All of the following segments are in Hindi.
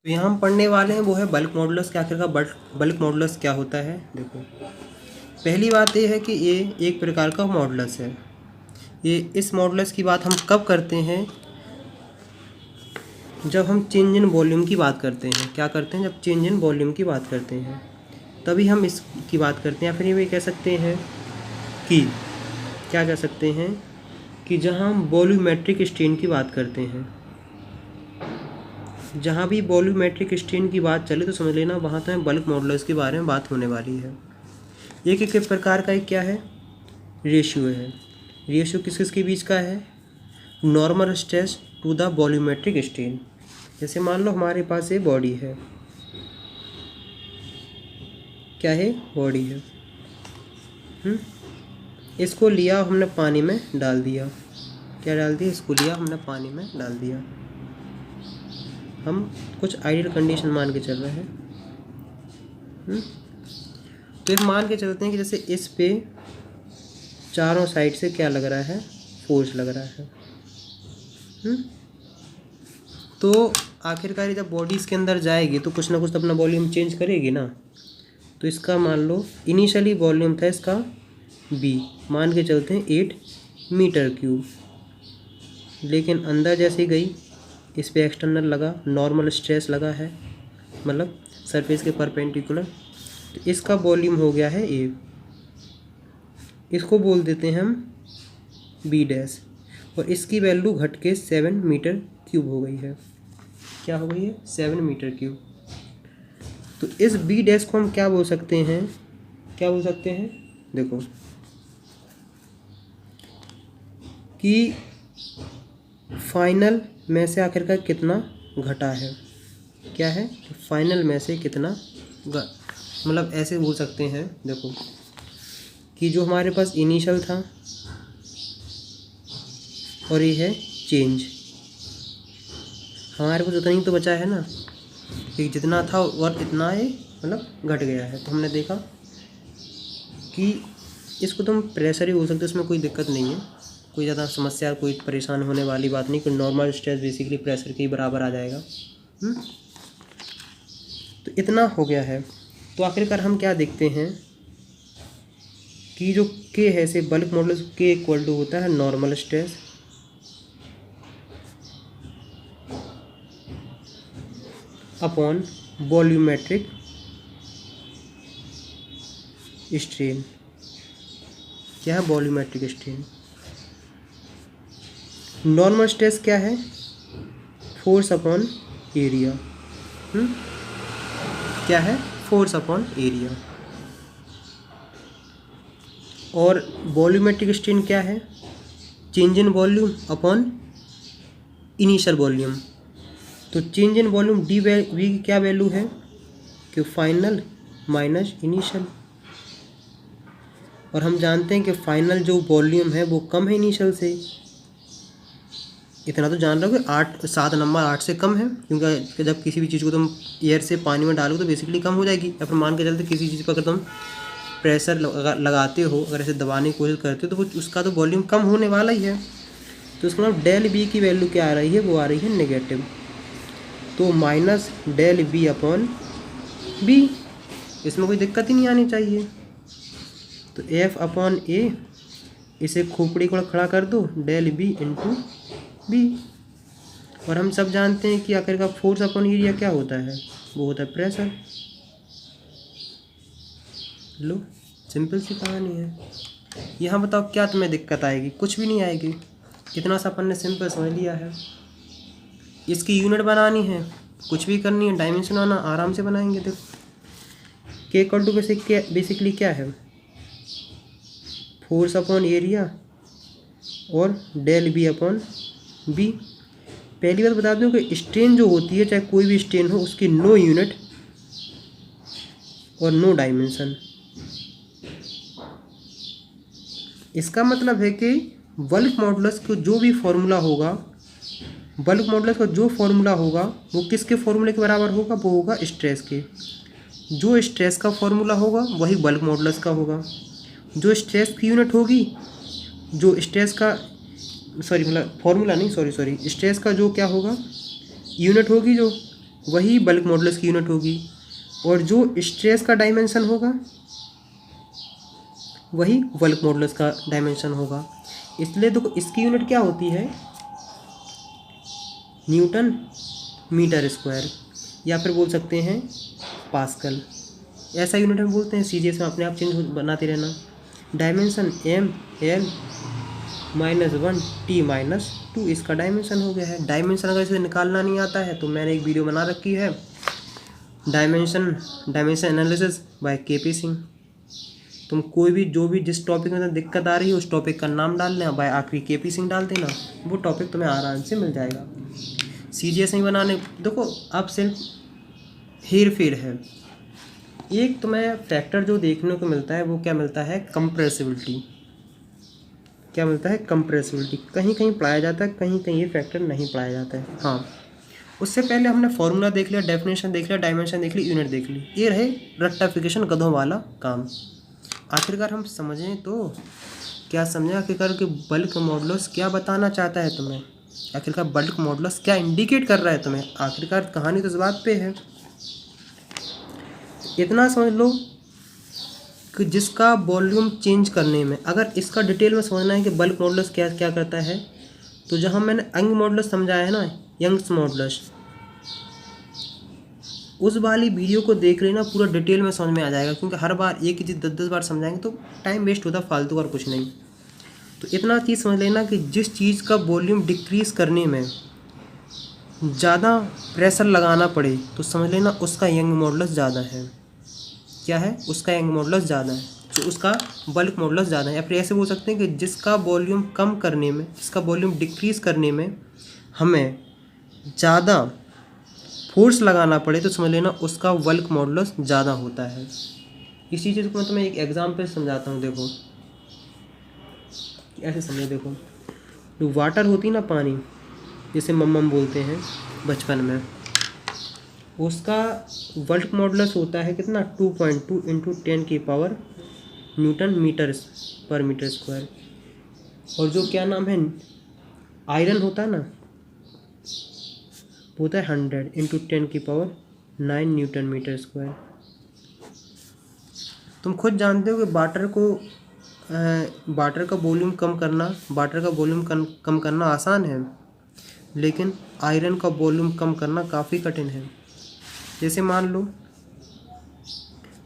तो यहाँ हम पढ़ने वाले हैं वो है बल्क मॉडुलस के आखिर का बल्क मॉडुलस क्या होता है। देखो, पहली बात ये है कि ये एक प्रकार का मॉडुलस है। ये इस मॉडुलस की बात हम कब करते हैं? जब हम चेंज इन वॉल्यूम की बात करते हैं। क्या करते हैं? जब चेंज इन वॉल्यूम की बात करते हैं तभी हम इसकी बात करते हैं। या फिर ये कह सकते हैं कि क्या कह सकते हैं कि जहाँ हम वॉल्यूमेट्रिक स्ट्रेन की बात करते हैं, जहाँ भी वॉल्यूमेट्रिक स्ट्रेन की बात चले तो समझ लेना वहाँ तो बल्क मॉडुलस के बारे में बात होने वाली है। एक एक प्रकार का एक क्या है? रेशियो है। रेशियो किस किस के बीच का है? Normal stress to the volumetric strain. जैसे मान लो हमारे पास ये बॉडी है, क्या है? बॉडी है। इसको लिया हमने पानी में डाल दिया। क्या डाल दिया? इसको लिया हमने पानी में डाल दिया। हम कुछ आइडियल कंडीशन मान के चल रहे हैं। तो एक मान के चलते हैं कि जैसे इस पे चारों साइड से क्या लग रहा है? फोर्स लग रहा है। तो आखिरकार जब बॉडी इसके अंदर जाएगी तो कुछ ना कुछ तो अपना वॉल्यूम चेंज करेगी ना। तो इसका मान लो इनिशियली वॉल्यूम था इसका बी, मान के चलते हैं 8 मीटर क्यूब। लेकिन अंदर जैसे गई इस पे एक्सटर्नल लगा, नॉर्मल स्ट्रेस लगा है, मतलब सरफेस के परपेंडिकुलर, तो इसका वॉल्यूम हो गया है ए। इसको बोल देते हैं हम बी डैश, और इसकी वैल्यू घट के 7 मीटर क्यूब हो गई है। क्या हो गई है? 7 मीटर क्यूब। तो इस बी डैश को हम क्या बोल सकते हैं? क्या बोल सकते हैं? देखो कि फाइनल में से आखिरकार कितना घटा है। क्या है? फाइनल में से कितना मतलब ऐसे बोल सकते हैं। देखो कि जो हमारे पास इनिशियल था और ये है चेंज, हमारे पास उतना ही तो बचा है ना, कि जितना था और इतना ये मतलब घट गया है। तो हमने देखा कि इसको तो हम प्रेशर ही बोल सकते हैं, इसमें कोई दिक्कत नहीं है, कोई ज़्यादा समस्या, कोई परेशान होने वाली बात नहीं। कोई नॉर्मल स्ट्रेस बेसिकली प्रेशर के ही बराबर आ जाएगा। तो इतना हो गया है। तो आखिरकार हम क्या देखते हैं कि जो के है से बल्क मॉडुलस के इक्वल टू होता है normal stress upon volumetric strain. क्या है? Volumetric strain. नॉर्मल स्ट्रेस क्या है? Force upon area. क्या है? Force upon area. और वॉल्यूमेट्रिक स्ट्रेन क्या है? Change in volume upon initial volume. तो change in volume D V की क्या वैल्यू है? कि फाइनल माइनस इनिशियल। और हम जानते हैं कि फाइनल जो वॉल्यूम है वो कम है इनिशियल से। इतना तो जान रहे हो कि 7 नंबर 8 से कम है, क्योंकि जब किसी भी चीज़ को तुम एयर से पानी में डालो तो बेसिकली कम हो जाएगी। या फिर मान के चलते किसी चीज़ पर अगर तुम प्रेशर लगाते हो, अगर ऐसे दबाने की कोशिश करते हो तो उसका तो वॉल्यूम कम होने वाला ही है। तो इसका मतलब डेल बी की वैल्यू क्या आ रही है? वो आ रही है नेगेटिव। तो minus del B upon B, इसमें कोई दिक्कत ही नहीं आनी चाहिए। तो एफ अपॉन ए, इसे खोपड़ी को खड़ा कर दो, डेल बी इंटू बी। और हम सब जानते हैं कि आखिर का फोर्स अपॉन एरिया क्या होता है? वो होता है प्रेशर। लो, सिंपल सी कहानी है। यहाँ बताओ क्या तुम्हें दिक्कत आएगी? कुछ भी नहीं आएगी। इतना सा अपन ने सिंपल समझ लिया है। इसकी यूनिट बनानी है, कुछ भी करनी है, डायमेंशन आना, आराम से बनाएंगे। देखो के इक्वल टू बेसिकली क्या है? फोर्स अपॉन एरिया और डेल बी अपॉन बी। पहली बात बता दूं कि स्ट्रेन जो होती है, चाहे कोई भी स्ट्रेन हो, उसकी नो यूनिट और नो डायमेंशन। इसका मतलब है कि बल्क मॉडुलस को जो भी फॉर्मूला होगा, बल्क मॉडुलस का जो फॉर्मूला होगा वो किसके फॉर्मूले के बराबर होगा? वो होगा स्ट्रेस के। जो स्ट्रेस का फॉर्मूला होगा वही बल्क मॉडुलस का होगा। जो स्ट्रेस की यूनिट होगी, जो स्ट्रेस का मतलब फॉर्मूला नहीं, सॉरी स्ट्रेस का जो क्या होगा? यूनिट होगी जो, वही बल्क मॉडुलस की यूनिट होगी, और जो स्ट्रेस का डायमेंशन होगा वही बल्क मॉडुलस का डायमेंशन होगा। इसलिए देखो इसकी यूनिट क्या होती है, न्यूटन मीटर स्क्वायर, या फिर बोल सकते हैं पास्कल, ऐसा यूनिट हम बोलते हैं। सीजीएस में अपने आप चेंज बनाते रहना। डायमेंशन ml -1t-2 इसका डायमेंशन हो गया है। डायमेंशन अगर इसे निकालना नहीं आता है तो मैंने एक वीडियो बना रखी है, dimension analysis bye KP Singh. तुम कोई भी जो भी जिस टॉपिक में दिक्कत आ रही है उस टॉपिक का नाम डाल लेना, बाय आखिरी केपी सिंह डाल देना, वो टॉपिक तुम्हें आराम से मिल जाएगा। सीजीएस में बनाने देखो अब सिर्फ हेर फेर है। एक तुम्हें फैक्टर जो देखने को मिलता है वो क्या मिलता है, कंप्रेसिबिलिटी। क्या मिलता है, कंप्रेसिबिलिटी। कहीं कहीं पढ़ाया जाता है, कहीं कहीं ये फैक्टर नहीं पढ़ाया जाता है। हाँ, उससे पहले हमने फॉर्मूला देख लिया, डेफिनेशन देख लिया, डायमेंशन देख ली, यूनिट देख ली। ये रहे रेक्टिफिकेशन गधों वाला काम। आखिरकार हम समझें तो क्या समझें, आखिरकार कि बल्क मॉडुलस क्या बताना चाहता है तुम्हें, आखिरकार बल्क मॉडुलस क्या इंडिकेट कर रहा है तुम्हें। आखिरकार कहानी तो इस बात पे है। इतना समझ लो कि जिसका वॉल्यूम चेंज करने में, अगर इसका डिटेल में समझना है कि बल्क मॉडुलस क्या क्या करता है, तो जहाँ मैंने यंग मॉडुलस समझाया है ना, यंग्स मॉडुलस, उस वाली वीडियो को देख लेना, पूरा डिटेल में समझ में आ जाएगा। क्योंकि हर बार एक ही चीज़ 10-10 बार समझाएंगे तो टाइम वेस्ट होता फालतू और कुछ नहीं। तो इतना चीज़ समझ लेना कि जिस चीज़ का वॉल्यूम डिक्रीज करने में ज़्यादा प्रेशर लगाना पड़े तो समझ लेना उसका यंग मॉडुलस ज़्यादा है। क्या है, उसका यंग मॉडुलस ज़्यादा है, तो उसका बल्क मॉडुलस ज़्यादा है। या फिर ऐसे बोल सकते हैं कि जिसका वॉल्यूम कम करने में, जिसका वॉल्यूम डिक्रीज़ करने में हमें ज़्यादा फोर्स लगाना पड़े तो समझ लेना उसका बल्क मॉडुलस ज़्यादा होता है। इसी चीज़ को मैं तुम्हें एक एग्जाम्पल समझाता हूँ। देखो ऐसे समझो, देखो जो वाटर होती है ना, पानी, जिसे मम्मम बोलते हैं बचपन में, उसका बल्क मॉडुलस होता है कितना, 2.2 × 10⁻⁻⁻ न्यूटन मीटर स्क्वायर। और जो क्या नाम है, आयरन होता है ना, वो होता है 100 × 10⁻⁹ न्यूटन मीटर स्क्वायर। तुम खुद जानते हो कि वाटर का वॉल्यूम कम करना आसान है, लेकिन आयरन का वॉल्यूम कम करना काफ़ी कठिन है। जैसे मान लो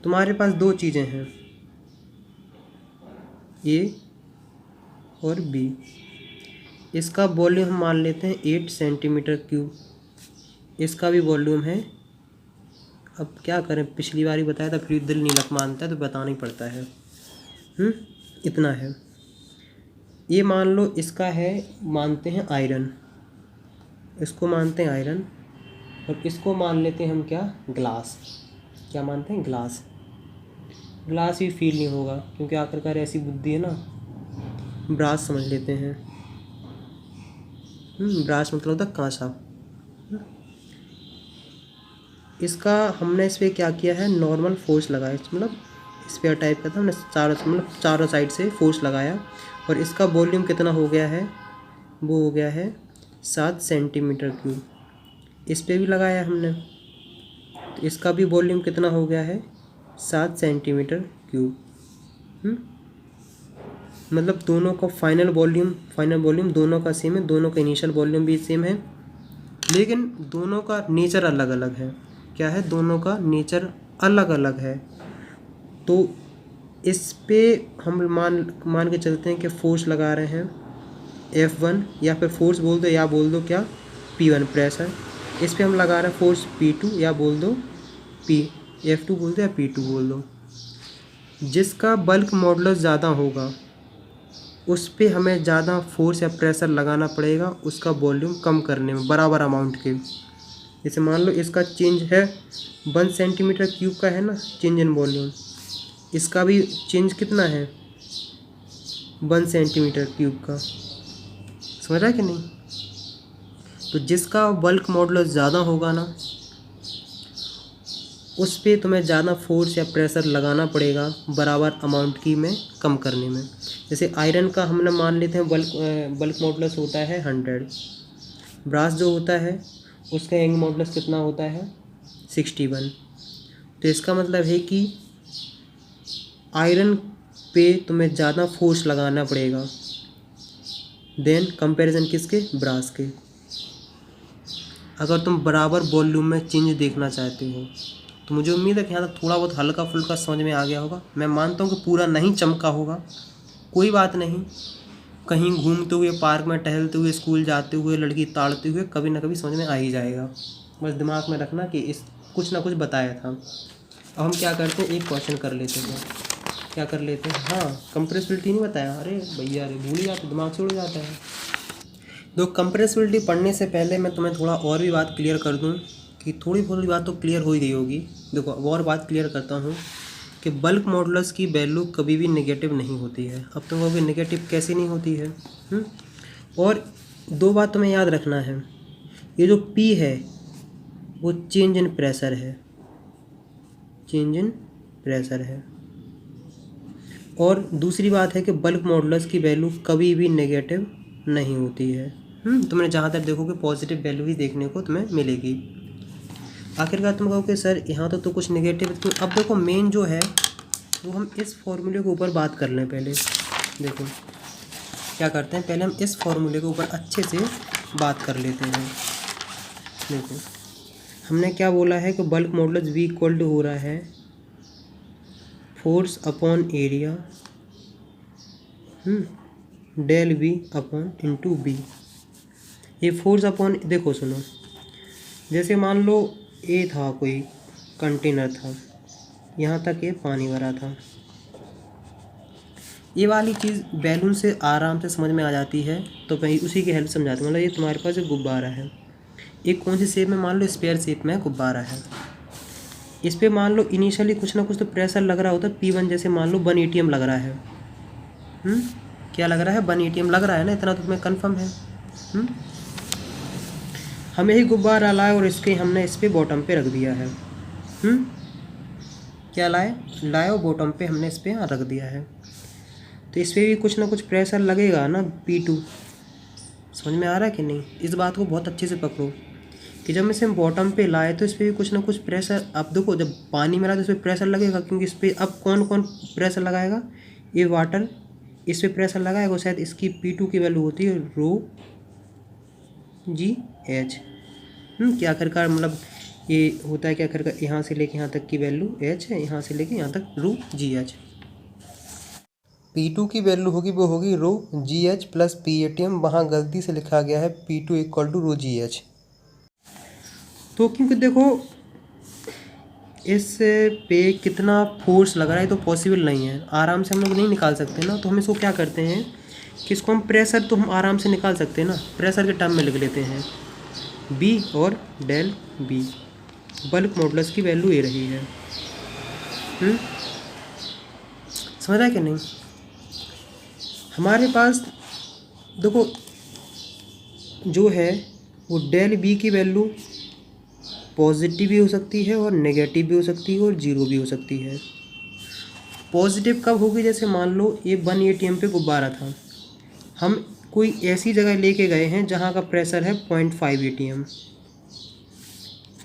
तुम्हारे पास दो चीज़ें हैं, ए और बी। इसका वॉल्यूम हम मान लेते हैं 8 cm3। इसका भी वॉल्यूम है, अब क्या करें, पिछली बार ही बताया था, फिर दिल नहीं लग मानता है तो बताना ही पड़ता है। इतना है। ये मान लो इसका है, मानते हैं आयरन, इसको मानते हैं आयरन, और इसको मान लेते हैं हम क्या, ग्लास। क्या मानते हैं, ग्लास। ग्लास भी फील नहीं होगा क्योंकि आखिरकार ऐसी बुद्धि है ना, ब्रास समझ लेते हैं। ब्रास मतलब होता है कांसा। इसका हमने इस पर क्या किया है, नॉर्मल फोर्स लगाया, मतलब स्पेयर टाइप का था, हमने चारों साइड से फोर्स लगाया, और इसका वॉल्यूम कितना हो गया है, वो हो गया है 7 cm3। इस पे भी लगाया हमने, तो इसका भी वॉल्यूम कितना हो गया है, 7 cm3। मतलब दोनों का फाइनल वॉल्यूम दोनों का सेम है, दोनों का इनिशियल वॉल्यूम भी सेम है, लेकिन दोनों का नेचर अलग अलग है। क्या है, दोनों का नेचर अलग अलग है। तो इस पे हम मान के चलते हैं कि फोर्स लगा रहे हैं F1, या फिर फोर्स बोल दो, या बोल दो क्या, P1 प्रेशर। इस पे हम लगा रहे हैं फोर्स P2, या बोल दो F2 बोल दो, या P2 बोल दो। जिसका बल्क मॉडुलस ज़्यादा होगा उस पे हमें ज़्यादा फोर्स या प्रेशर लगाना पड़ेगा उसका वॉल्यूम कम करने में, बराबर अमाउंट के। जैसे मान लो इसका चेंज है 1 cm3 का है ना, चेंज इन वॉल्यूम, इसका भी चेंज कितना है, 1 cm3 का। समझ रहा है कि नहीं। तो जिसका बल्क मॉडुलस ज़्यादा होगा ना, उस पे तुम्हें ज़्यादा फोर्स या प्रेशर लगाना पड़ेगा बराबर अमाउंट की में कम करने में। जैसे आयरन का हमने मान लेते हैं बल्क मॉडुलस होता है 100। ब्रास जो होता है उसका यंग मॉडुलस कितना होता है 61। तो इसका मतलब है कि आयरन पे तुम्हें ज़्यादा फोर्स लगाना पड़ेगा देन कंपैरिजन किसके, ब्रास के, अगर तुम बराबर वॉल्यूम में चेंज देखना चाहते हो। तो मुझे उम्मीद है कि यहाँ तक थोड़ा बहुत हल्का फुल्का समझ में आ गया होगा। मैं मानता हूँ कि पूरा नहीं चमका होगा, कोई बात नहीं। कहीं घूमते हुए, पार्क में टहलते हुए, स्कूल जाते हुए, लड़की ताड़ते हुए कभी ना कभी समझ में आ ही जाएगा। बस दिमाग में रखना कि इस कुछ ना कुछ बताया था। अब हम क्या करते हैं, एक क्वेश्चन कर लेते हैं। क्या कर लेते हैं, हाँ कंप्रेसिबिलिटी नहीं बताया। अरे भैया, अरे भूल ही जाते, दिमाग से उड़ जाता है। तो कंप्रेसिबिलिटी पढ़ने से पहले मैं तुम्हें थोड़ा और भी बात क्लियर कर दूं कि थोड़ी बात तो क्लियर हो ही गई होगी। देखो अब और बात क्लियर करता हूँ कि बल्क मॉडुलस की वैल्यू कभी भी नेगेटिव नहीं होती है। अब तुम कहोगे नेगेटिव कैसे नहीं होती है? और दो बात तुम्हें याद रखना है, ये जो P है वो चेंज इन प्रेशर है, चेंज इन प्रेशर है। और दूसरी बात है कि बल्क मॉडुलस की वैल्यू कभी भी नेगेटिव नहीं होती है। तुमने जहाँ तक देखोगे पॉजिटिव वैल्यू ही देखने को तुम्हें मिलेगी। आखिरकार तुम कहोगे सर यहाँ तो कुछ नेगेटिव। तो अब देखो मेन जो है वो हम इस फॉर्मूले के ऊपर बात कर लें पहले। देखो क्या करते हैं, पहले हम इस फॉर्मूले के ऊपर अच्छे से बात कर लेते हैं। देखो हमने क्या बोला है कि bulk modulus V equal to हो रहा है force upon area del V upon into B। ये फोर्स अपॉन, देखो सुनो, जैसे मान लो ए था, कोई कंटेनर था, यहाँ तक ये पानी भरा था। ये वाली चीज़ बैलून से आराम से समझ में आ जाती है, तो मैं उसी की हेल्प समझाता हूँ। मतलब ये तुम्हारे पास एक गुब्बारा है, एक कौन सी शेप में, मान लो स्क्वायर शेप में गुब्बारा है। इस पर मान लो इनिशियली कुछ ना कुछ तो प्रेशर लग रहा होता है P1, जैसे मान लो 1 ATM लग रहा है। क्या लग रहा है, 1 ATM लग रहा है ना, इतना तो तुम्हें कन्फर्म है। हमें ही गुब्बारा लाए और इसके हमने इस पर बॉटम पे रख दिया है। क्या लाए और बॉटम पे हमने इस पर यहाँ रख दिया है। तो इस पर भी कुछ ना कुछ प्रेशर लगेगा ना, P2। समझ में आ रहा है कि नहीं? इस बात को बहुत अच्छे से पकड़ो कि जब इसे हम बॉटम पे लाए तो इस पर भी कुछ ना कुछ प्रेशर। अब देखो जब पानी में रहा तो इस पर प्रेशर लगेगा, क्योंकि इस पर अब कौन कौन प्रेशर लगाएगा, ये वाटर इस पर प्रेशर लगाएगा। शायद इसकी P2 की वैल्यू होती है ρGH। क्या आखिरकार मतलब ये होता है कि आखिरकार यहाँ से लेके यहाँ तक की वैल्यू H है, यहाँ से लेके यहाँ तक ρGH। P2 की वैल्यू होगी वो होगी ρGH प्लस PATM। वहाँ गलती से लिखा गया है P2 इक्वल टू ρGH। तो क्योंकि देखो इस पे कितना फोर्स लग रहा है तो पॉसिबल नहीं है, आराम से हम लोग नहीं निकाल सकते ना। तो हम इसको क्या करते हैं कि इसको हम प्रेशर तो हम आराम से निकाल सकते हैं ना, प्रेशर के टर्म में लिख लेते हैं B और डेल B। बल्क मॉडुलस की वैल्यू ये रही है। समझ रहा है कि नहीं? हमारे पास देखो जो है वो डेल B की वैल्यू पॉजिटिव भी हो सकती है और नेगेटिव भी हो सकती है और जीरो भी हो सकती है। पॉजिटिव कब होगी, जैसे मान लो ये 1 ATM पे गुब्बारा था, हम कोई ऐसी जगह लेके गए हैं जहाँ का प्रेशर है 0.5 ATM।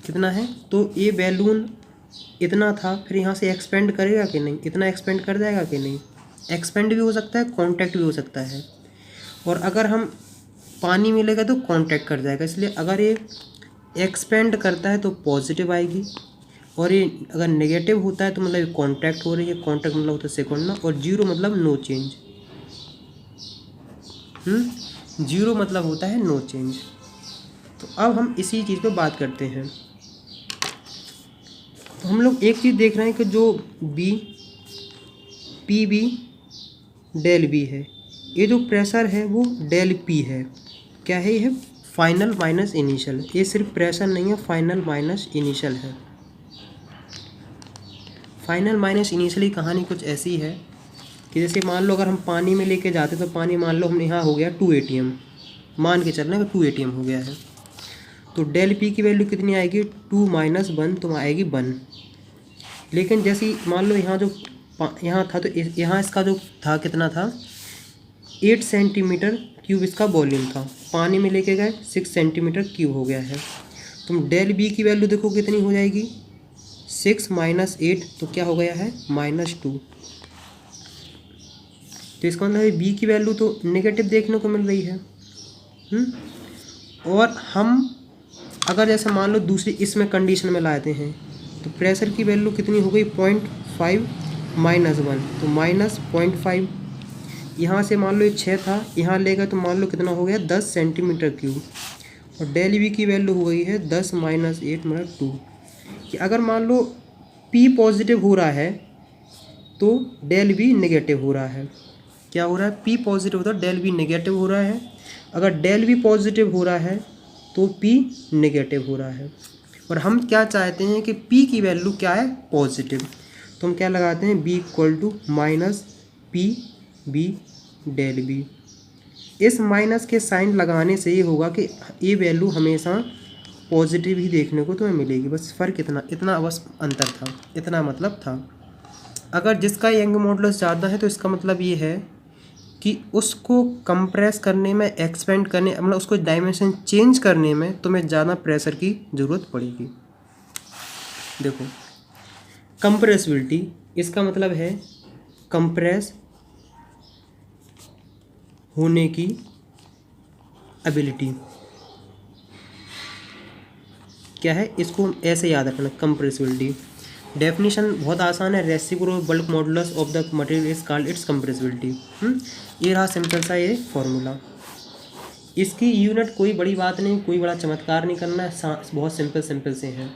कितना है, तो ये बैलून इतना था, फिर यहाँ से एक्सपेंड करेगा कि नहीं, इतना एक्सपेंड कर जाएगा कि नहीं। एक्सपेंड भी हो सकता है, कॉन्टैक्ट भी हो सकता है। और अगर हम पानी मिलेगा तो कॉन्टैक्ट कर जाएगा। इसलिए अगर ये एक्सपेंड करता है तो पॉजिटिव आएगी, और ये अगर नेगेटिव होता है तो मतलब कॉन्टैक्ट हो रही है। कॉन्टैक्ट मतलब होता है सेकंड ना, और जीरो मतलब नो चेंज। जीरो मतलब होता है नो चेंज। तो अब हम इसी चीज़ पे बात करते हैं। तो हम लोग एक चीज़ देख रहे हैं कि जो PB डेल B है, ये जो प्रेशर है वो डेल P है। क्या है ये? Final minus initial. ये सिर्फ प्रेशर नहीं है, फाइनल माइनस इनिशियल है। फाइनल माइनस इनिशियल की कहानी कुछ ऐसी है कि जैसे मान लो अगर हम पानी में लेके जाते तो पानी मान लो हमने यहाँ हो गया 2 ATM, मान के चलना कि 2 ATM हो गया है। तो डेल P की वैल्यू कितनी आएगी, 2 माइनस 1 तो आएगी 1। लेकिन जैसे मान लो यहाँ जो यहाँ था तो यहाँ इसका जो था कितना था, 8 सेंटीमीटर क्यूब इसका वॉल्यूम था। पानी में लेके गए 6 सेंटीमीटर क्यूब हो गया है। तुम डेल बी की वैल्यू देखो कितनी हो जाएगी, 6 माइनस 8 तो क्या हो गया है -2। तो इसका मतलब है बी की वैल्यू तो नेगेटिव देखने को मिल रही है। और हम अगर जैसे मान लो दूसरी इसमें कंडीशन में लाते हैं तो प्रेशर की वैल्यू कितनी हो गई 0.5 -1 तो -0.5। यहाँ से मान लो ये 6 था, यहाँ लेगा तो मान लो कितना हो गया 10 सेंटीमीटर क्यूब। और डेल वी की वैल्यू हो गई है 10 माइनस 8 मतलब 2। कि अगर मान लो P पॉजिटिव हो रहा है तो डेल वी नेगेटिव हो रहा है। क्या हो रहा है, P पॉजिटिव होता है डेल वी नेगेटिव हो रहा है। अगर डेल वी पॉजिटिव हो रहा है तो P नेगेटिव हो रहा है। और हम क्या चाहते हैं कि P की वैल्यू क्या है पॉजिटिव, तो हम क्या लगाते हैं B equal to minus P B del B. इस माइनस के साइन लगाने से ये होगा कि ये वैल्यू हमेशा पॉजिटिव ही देखने को तुम्हें मिलेगी। बस फ़र्क इतना बस अंतर था, इतना मतलब था। अगर जिसका यंग मॉडुलस ज़्यादा है तो इसका मतलब ये है कि उसको कंप्रेस करने में, एक्सपेंड करने मतलब उसको डायमेंशन चेंज करने में तुम्हें ज़्यादा प्रेशर की ज़रूरत पड़ेगी। देखो कंप्रेसिबिलिटी, इसका मतलब है कंप्रेस होने की एबिलिटी। क्या है, इसको ऐसे याद रखना कंप्रेसिबिलिटी। डेफिनेशन बहुत आसान है, reciprocal bulk modulus of the material is called its compressibility. ये रहा सिंपल सा ये फॉर्मूला। इसकी यूनिट कोई बड़ी बात नहीं, कोई बड़ा चमत्कार नहीं करना है, बहुत सिंपल से है।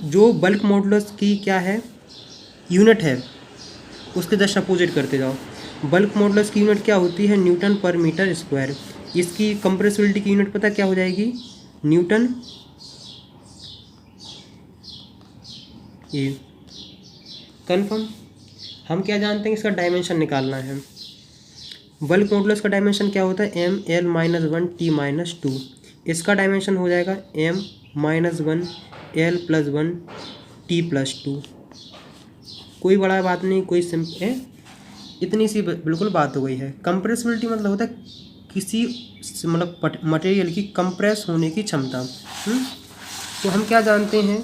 जो बल्क मॉडुलस की क्या है यूनिट है उसके जस्ट अपोजिट करते जाओ। बल्क मॉडुलस की यूनिट क्या होती है, न्यूटन पर मीटर स्क्वायर। इसकी कंप्रेसिबिलिटी की यूनिट पता क्या हो जाएगी, न्यूटन। ये कन्फर्म। हम क्या जानते हैं, इसका डायमेंशन निकालना है। बल्क मॉडुलस का डायमेंशन क्या होता है, m(l-1 t-2)। इसका डायमेंशन हो जाएगा m-1 l+1 t+2। कोई बड़ा बात नहीं, कोई सिंपल है, इतनी सी बिल्कुल बात हो गई है। कंप्रेसिबिलिटी मतलब होता है किसी मतलब मटेरियल की कंप्रेस होने की क्षमता। तो हम क्या जानते हैं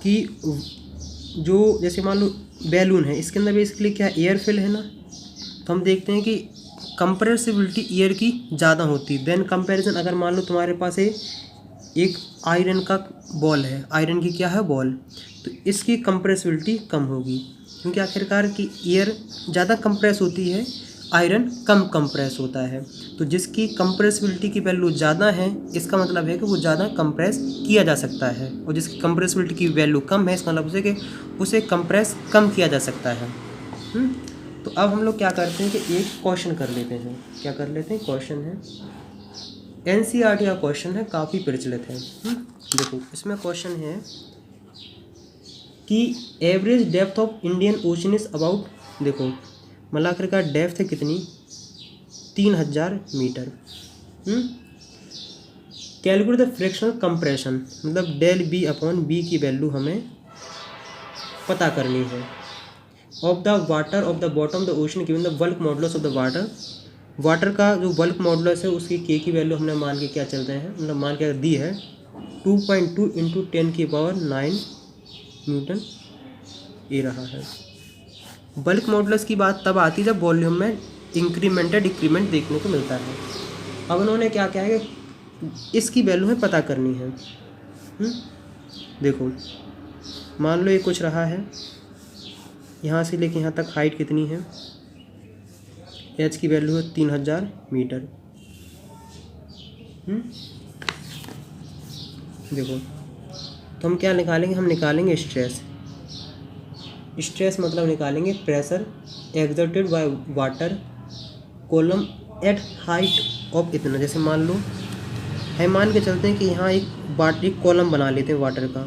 कि जो जैसे मान लो बैलून है, इसके अंदर बेसिकली क्या एयर फिल है ना, तो हम देखते हैं कि कंप्रेसिबिलिटी एयर की ज़्यादा होती है देन कंपैरिजन। अगर मान लो तुम्हारे पास एक आयरन का बॉल है, आयरन की क्या है बॉल, तो इसकी कंप्रेसिबिलिटी कम होगी क्योंकि आखिरकार की एयर ज़्यादा कंप्रेस होती है, आयरन कम कंप्रेस होता है। तो जिसकी कंप्रेसिबिलिटी की वैल्यू ज़्यादा है इसका मतलब है कि वो ज़्यादा कंप्रेस किया जा सकता है, और जिसकी कंप्रेसिबिलिटी की वैल्यू कम है इसका मतलब कि उसे कंप्रेस कम किया जा सकता है। तो अब हम लोग क्या करते हैं कि एक क्वेश्चन कर लेते हैं। क्या कर लेते हैं, क्वेश्चन है NCERT का क्वेश्चन है, काफ़ी प्रचलित है। देखो इसमें क्वेश्चन है कि average depth of Indian Ocean is about, देखो मलाकर का डेप्थ है कितनी 3000 metre. Calculate the fractional compression, मतलब डेल बी अपॉन बी की वैल्यू हमें पता करनी है। Of the water of the bottom the ocean given the bulk modulus of the water. Water का जो बल्क मॉडुलस है उसकी के की वैल्यू हमने मान के क्या चलते हैं, मतलब मान के दी है 2.2 × 10⁹ न्यूटन, ये रहा है। बल्क मॉडुलस की बात तब आती है जब वॉल्यूम में इंक्रीमेंट या डिक्रीमेंट देखने को मिलता है। अब उन्होंने क्या किया है कि इसकी वैल्यू हमें पता करनी है। देखो मान लो ये कुछ रहा है, यहाँ से लेके यहाँ तक हाइट कितनी है, एच की वैल्यू है 3000 मीटर। देखो तो हम क्या निकालेंगे, हम निकालेंगे स्ट्रेस। स्ट्रेस मतलब निकालेंगे pressure exerted by water column at height of इतना। जैसे मान लो हम मान के चलते हैं कि यहाँ एक कॉलम बना लेते हैं वाटर का,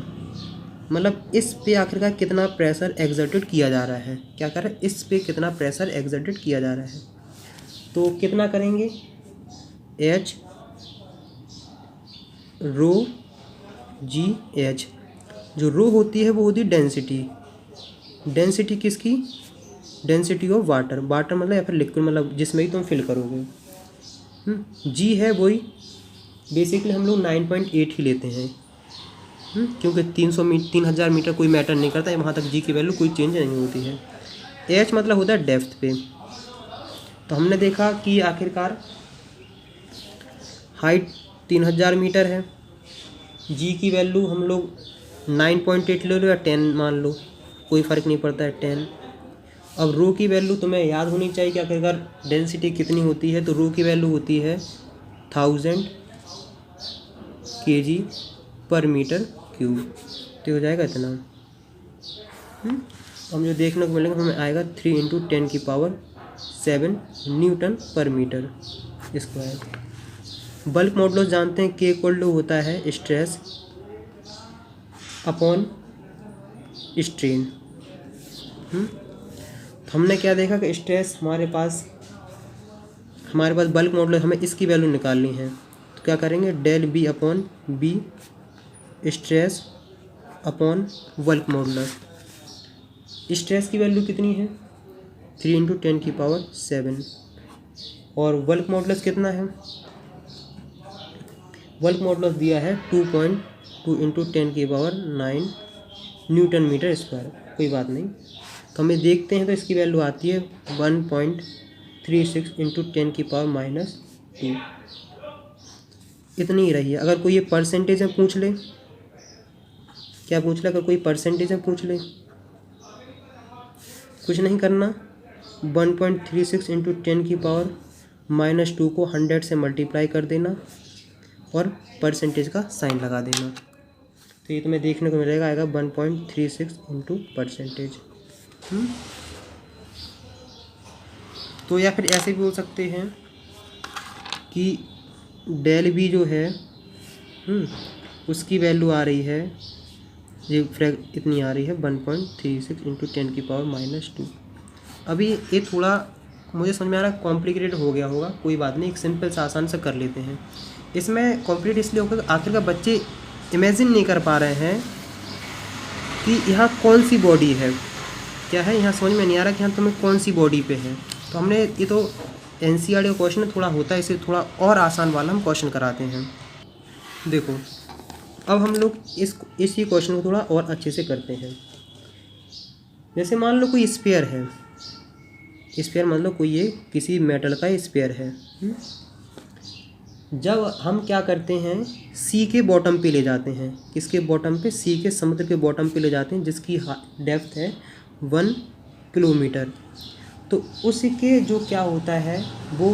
मतलब इस पे आखिरकार कितना प्रेशर एक्सर्टेड किया जा रहा है, क्या कर रहा है, इस पे कितना प्रेशर एक्सर्टेड किया जा रहा है। तो कितना करेंगे, H रो जी एच। जो रो होती है वो होती है डेंसिटी। डेंसिटी किसकी, डेंसिटी ऑफ वाटर। वाटर मतलब या फिर लिक्विड मतलब जिसमें ही तुम फिल करोगे। जी है वही बेसिकली हम लोग 9.8 ही लेते हैं, क्योंकि 3000 मीटर कोई मैटर नहीं करता है, वहाँ तक जी की वैल्यू कोई चेंज नहीं होती है। एच मतलब होता है डेप्थ पे। तो हमने देखा कि आखिरकार हाइट 3000 मीटर है, जी की वैल्यू हम लोग 9.8 ले लो या 10 मान लो, कोई फ़र्क नहीं पड़ता है 10। अब रो की वैल्यू तुम्हें याद होनी चाहिए कि आखिरकार डेंसिटी कितनी होती है। तो रो की वैल्यू होती है 1000 kg पर मीटर क्यूब। तो हो जाएगा इतना। हम जो देखने को मिलेगा हमें आएगा 3 × 10⁻7 न्यूटन पर मीटर स्क्वायर। बल्क मॉडुलस जानते हैं के इक्वल टू होता है स्ट्रेस अपॉन स्ट्रेन। तो हमने क्या देखा कि स्ट्रेस हमारे पास बल्क मॉडुलस, हमें इसकी वैल्यू निकालनी है। तो क्या करेंगे, del B upon B stress upon bulk modulus. Stress की वैल्यू कितनी है 3 × 10⁻7 और बल्क मॉडुलस कितना है, बल्क मॉडुलस दिया है 2.2 × 10⁹ न्यूटन मीटर स्क्वायर। कोई बात नहीं, तो हमें देखते हैं। तो इसकी वैल्यू आती है 1.36 × 10⁻²। इतनी ही रही है। अगर कोई ये परसेंटेज में पूछ ले, क्या पूछ ले, अगर कोई परसेंटेज में पूछ ले, कुछ नहीं करना, 1.36 × 10⁻² को 100 से मल्टीप्लाई कर देना और परसेंटेज का साइन लगा देना। तो ये तुम्हें देखने को मिलेगा, आएगा 1.36 × परसेंटेज। तो या फिर ऐसे भी बोल सकते हैं कि डेल बी जो है उसकी वैल्यू आ रही है, ये इतनी आ रही है 1.36 × 10⁻²। अभी ये थोड़ा मुझे समझ में आ रहा है कॉम्प्लिकेटेड हो गया होगा, कोई बात नहीं, एक सिंपल सा आसान से कर लेते हैं। इसमें कॉम्प्लिकेट इसलिए होगा कि आखिरकार बच्चे इमेजिन नहीं कर पा रहे हैं कि यहाँ कौन सी बॉडी है, क्या है, यहाँ समझ में नहीं आ रहा कि यहाँ तुम्हें कौन सी बॉडी पे है। तो हमने ये तो एनसीईआरटी का क्वेश्चन थोड़ा होता है, इसे थोड़ा और आसान वाला हम क्वेश्चन कराते हैं। देखो अब हम लोग इसी क्वेश्चन को थोड़ा और अच्छे से करते हैं। जैसे मान लो कोई स्फीयर है, स्फीयर मान लो कोई ये किसी मेटल का स्फीयर है। जब हम क्या करते हैं, सी के बॉटम पे ले जाते हैं, किसके बॉटम पे, सी के समुद्र के बॉटम पे ले जाते हैं, जिसकी डेप्थ है 1 किलोमीटर। तो उसके जो क्या होता है वो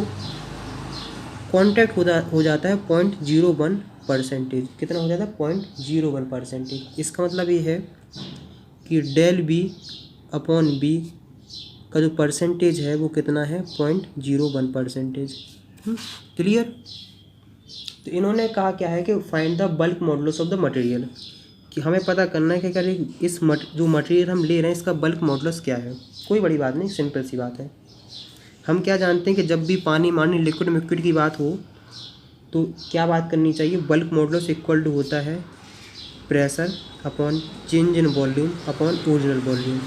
कांटेक्ट हो जाता है 0.01%। कितना हो जाता है 0.01%। इसका मतलब ये है कि डेल बी अपॉन बी का जो परसेंटेज है वो कितना है 0.01%। क्लियर। तो इन्होंने कहा क्या है कि find the bulk modulus of the material, कि हमें पता करना है कि अगर इस जो मटेरियल हम ले रहे हैं इसका बल्क मॉडुलस क्या है। कोई बड़ी बात नहीं, सिंपल सी बात है। हम क्या जानते हैं कि जब भी पानी मानी लिक्विड की बात हो तो क्या बात करनी चाहिए, बल्क मॉडुलस इक्वल टू होता है pressure upon change in volume upon original volume.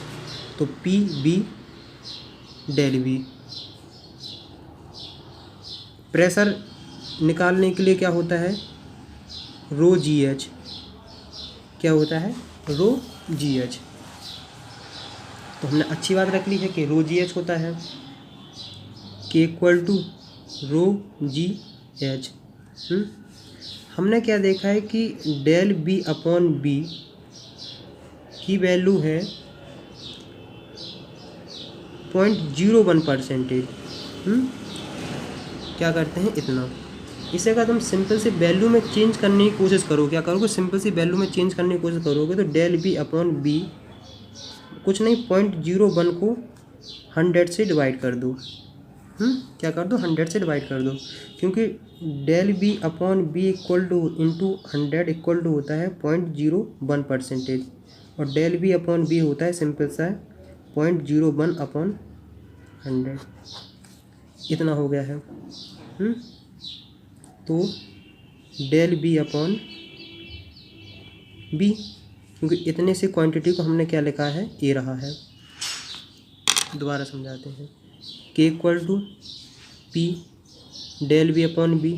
तो P B del B. Pressure निकालने के लिए क्या होता है, रो जी एच। क्या होता है, रो जी एच। तो हमने अच्छी बात रख ली है कि रो जी एच होता है के equal to rho G H. हमने क्या देखा है कि डेल बी अपॉन बी की वैल्यू है 0.01%। क्या करते हैं इतना। इसे अगर तुम सिंपल से वैल्यू में चेंज करने की कोशिश करो, क्या करोगे, सिंपल सी वैल्यू में चेंज करने की कोशिश करोगे तो डेल बी अपॉन बी कुछ नहीं 0.01 को 100 से डिवाइड कर दो। क्या कर दो, 100 से डिवाइड कर दो, क्योंकि del B upon B equal to into 100 equal to होता है 0.01%। और डेल बी अपॉन बी होता है सिंपल सा 0.01 अपॉन 100। इतना हो गया है। तो डेल बी अपॉन बी, क्योंकि इतने से क्वांटिटी को हमने क्या लिखा है, ए रहा है। दोबारा समझाते हैं, के equal to P del B upon B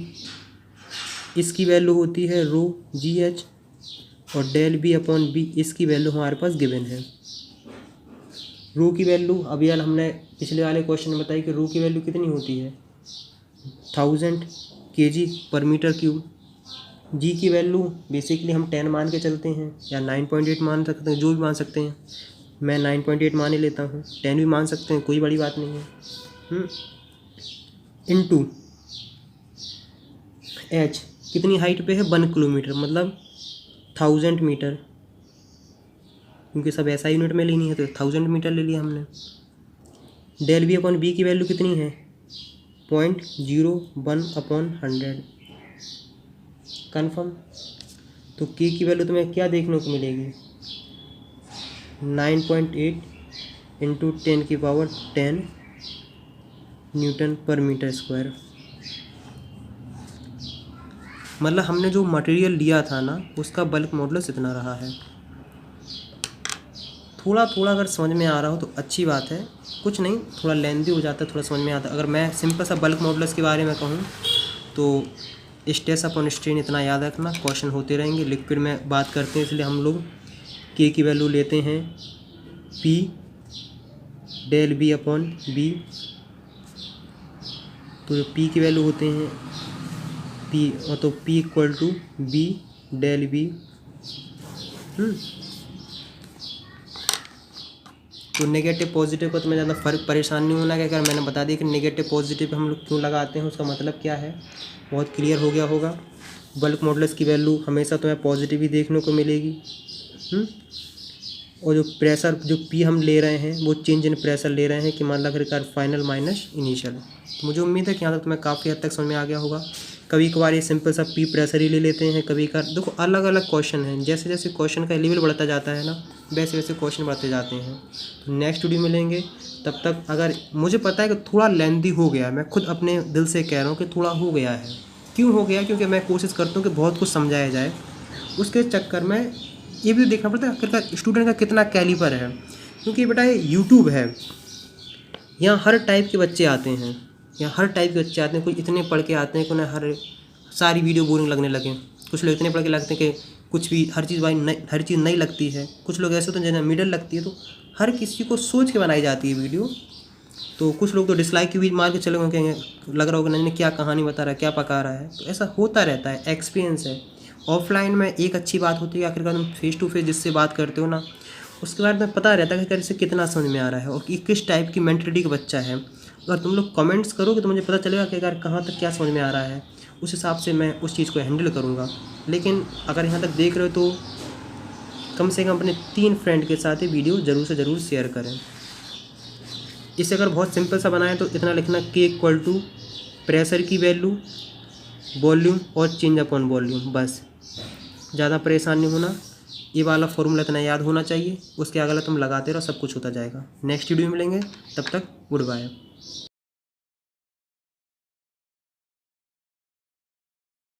इसकी वैल्यू होती है रो जी एच, और डेल बी अपॉन बी इसकी वैल्यू हमारे पास गिवन है। रो की वैल्यू अभी यार हमने पिछले वाले क्वेश्चन में बताई कि रो की वैल्यू कितनी होती है 1000 kg पर मीटर क्यूब। जी की वैल्यू बेसिकली हम 10 मान के चलते हैं या 9.8 मान सकते हैं, जो भी मान सकते हैं। मैं 9.8 मान ही लेता हूँ, 10 भी मान सकते हैं, कोई बड़ी बात नहीं है। इनटू एच कितनी हाइट पे है 1 किलोमीटर, मतलब 1000 मीटर, क्योंकि सब ऐसा यूनिट में लेनी है तो 1000 मीटर ले लिया हमने। डेल बी अपॉन बी की वैल्यू कितनी है 0.01 अपॉन 100, कन्फर्म। तो के की वैल्यू तुम्हें क्या देखने को मिलेगी 9.8 इंटू 10⁻10 न्यूटन पर मीटर स्क्वायर। मतलब हमने जो मटेरियल लिया था ना उसका बल्क मॉडुलस इतना रहा है। थोड़ा थोड़ा अगर समझ में आ रहा हो तो अच्छी बात है, कुछ नहीं, थोड़ा लेंथी हो जाता है, थोड़ा समझ में आता है। अगर मैं सिंपल सा बल्क मॉडुलस के बारे में कहूँ तो स्ट्रेस अपॉन स्ट्रेन इतना याद रखना, क्वेश्चन होते रहेंगे। लिक्विड में बात करते हैं इसलिए हम लोग के की वैल्यू लेते हैं P del B upon B. तो पी की वैल्यू होते हैं पी, तो P equal to B del B. तो नेगेटिव पॉजिटिव का तुम्हें ज़्यादा फर्क परेशान नहीं होना है। अगर मैंने बता दिया कि नेगेटिव पॉजिटिव हम लोग क्यों लगाते हैं, उसका मतलब क्या है, बहुत क्लियर हो गया होगा। बल्क मॉडुलस की वैल्यू हमेशा तुम्हें पॉजिटिव ही देखने को मिलेगी। और जो प्रेशर जो पी हम ले रहे हैं वो चेंज इन प्रेशर ले रहे हैं कि मान लो आखिरकार फाइनल माइनस इनिशियल। तो मुझे उम्मीद है कि यहाँ तक तुम्हें काफ़ी हद तक समझ में आ गया होगा। कभी कभार ये सिंपल सा पी प्रेशर ही ले लेते हैं, कभी कभार देखो अलग अलग क्वेश्चन हैं, जैसे जैसे क्वेश्चन का लेवल बढ़ता जाता है ना वैसे वैसे क्वेश्चन बढ़ते जाते हैं। तो नेक्स्ट वीडियो मिलेंगे, तब तक अगर मुझे पता है कि थोड़ा लेंथी हो गया, मैं खुद अपने दिल से कह रहा हूँ कि थोड़ा हो गया है। क्यों हो गया, क्योंकि मैं कोशिश करता हूँ कि बहुत कुछ समझाया जाए, उसके चक्कर में ये भी देखना पड़ता है आखिरकार स्टूडेंट का कितना कैलिबर है। क्योंकि बेटा ये यूट्यूब है, यहाँ हर टाइप के बच्चे आते हैं, यहाँ हर टाइप के बच्चे आते हैं। कोई इतने पढ़ के आते हैं कि उन्हें हर सारी वीडियो बोरिंग लगने लगे, कुछ लोग इतने पढ़ के लगते हैं कि कुछ भी हर चीज़ हर चीज़ नई लगती है, कुछ लोग ऐसे होते हैं जिन्हें मिडल लगती है। तो हर किसी को सोच के बनाई जाती है वीडियो। तो कुछ लोग तो डिसलाइक की भी मार के चले गए, कहेंगे लग रहा होगा नहीं क्या कहानी बता रहा है, क्या पका रहा है। तो ऐसा होता रहता है, एक्सपीरियंस है। ऑफलाइन में एक अच्छी बात होती है आखिरकार तुम फेस टू फेस जिससे बात करते हो ना, उसके बारे में पता रहता है कि इसे कितना समझ में आ रहा है और कि किस टाइप की मेंटलिटी का बच्चा है। अगर तुम लोग कमेंट्स करोगे तो मुझे पता चलेगा कि यार कहाँ तक क्या समझ में आ रहा है, उस हिसाब से मैं उस चीज़ को हैंडल करूँगा। लेकिन अगर यहाँ तक देख रहे हो तो कम से कम अपने 3 फ्रेंड के साथ ये वीडियो ज़रूर से ज़रूर शेयर करें। इसे अगर बहुत सिंपल सा बनाएं तो इतना लिखना के इक्वल टू प्रेशर की वैल्यू वॉल्यूम और चेंज अपॉन वॉल्यूम, बस ज़्यादा परेशान नहीं होना। ये वाला फॉर्मूला इतना याद होना चाहिए, उसके अगला तुम लगाते रहो, सब कुछ होता जाएगा। नेक्स्ट वीडियो में मिलेंगे, तब तक गुड बाय।